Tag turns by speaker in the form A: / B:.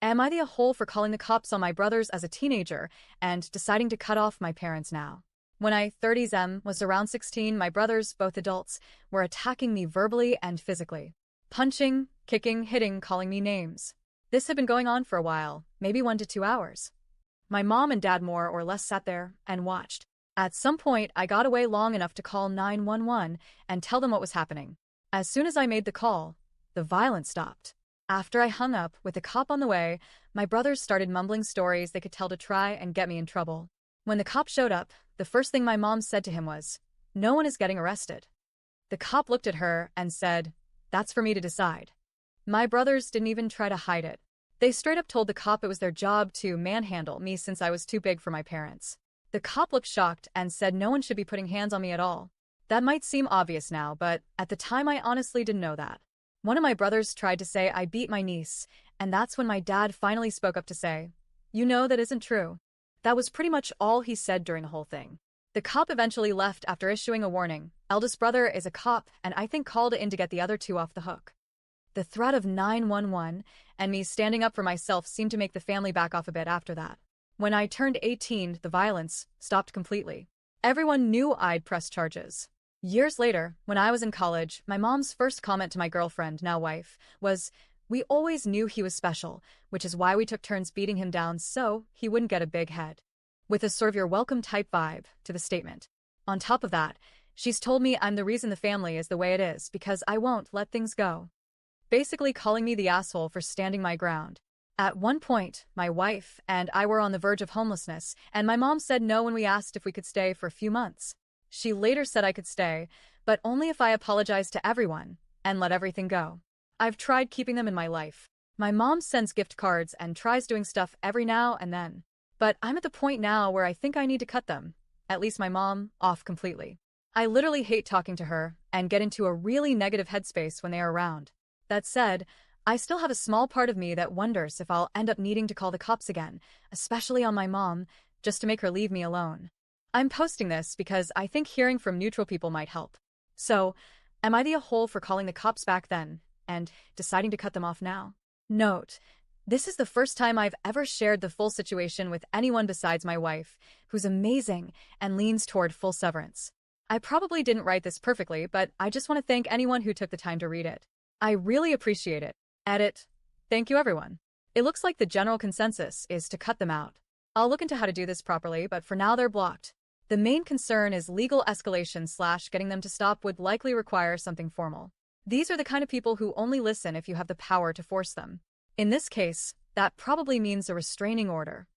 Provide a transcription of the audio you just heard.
A: Am I the a-hole for calling the cops on my brothers as a teenager and deciding to cut off my parents now? When I 30s was around 16, my brothers, both adults, were attacking me verbally and physically. Punching, kicking, hitting, calling me names. This had been going on for a while, maybe 1 to 2 hours. My mom and dad more or less sat there and watched. At some point, I got away long enough to call 911 and tell them what was happening. As soon as I made the call, the violence stopped. After I hung up, with a cop on the way, my brothers started mumbling stories they could tell to try and get me in trouble. When the cop showed up, the first thing my mom said to him was, "No one is getting arrested." The cop looked at her and said, "That's for me to decide." My brothers didn't even try to hide it. They straight up told the cop it was their job to manhandle me since I was too big for my parents. The cop looked shocked and said no one should be putting hands on me at all. That might seem obvious now, but at the time I honestly didn't know that. One of my brothers tried to say I beat my niece, and that's when my dad finally spoke up to say, "You know that isn't true." That was pretty much all he said during the whole thing. The cop eventually left after issuing a warning. Eldest brother is a cop and I think called in to get the other two off the hook. The threat of 911 and me standing up for myself seemed to make the family back off a bit after that. When I turned 18, the violence stopped completely. Everyone knew I'd press charges. Years later, when I was in college, my mom's first comment to my girlfriend, now wife, was, "We always knew he was special, which is why we took turns beating him down so he wouldn't get a big head." With a sort of you're welcome type vibe to the statement. On top of that, she's told me I'm the reason the family is the way it is because I won't let things go. Basically calling me the asshole for standing my ground. At one point, my wife and I were on the verge of homelessness, and my mom said no when we asked if we could stay for a few months. She later said I could stay, but only if I apologized to everyone and let everything go. I've tried keeping them in my life. My mom sends gift cards and tries doing stuff every now and then. But I'm at the point now where I think I need to cut them, at least my mom, off completely. I literally hate talking to her and get into a really negative headspace when they are around. That said, I still have a small part of me that wonders if I'll end up needing to call the cops again, especially on my mom, just to make her leave me alone. I'm posting this because I think hearing from neutral people might help. So, am I the a-hole for calling the cops back then and deciding to cut them off now? Note, this is the first time I've ever shared the full situation with anyone besides my wife, who's amazing and leans toward full severance. I probably didn't write this perfectly, but I just want to thank anyone who took the time to read it. I really appreciate it. Edit. Thank you, everyone. It looks like the general consensus is to cut them out. I'll look into how to do this properly, but for now they're blocked. The main concern is legal escalation / getting them to stop would likely require something formal. These are the kind of people who only listen if you have the power to force them. In this case, that probably means a restraining order.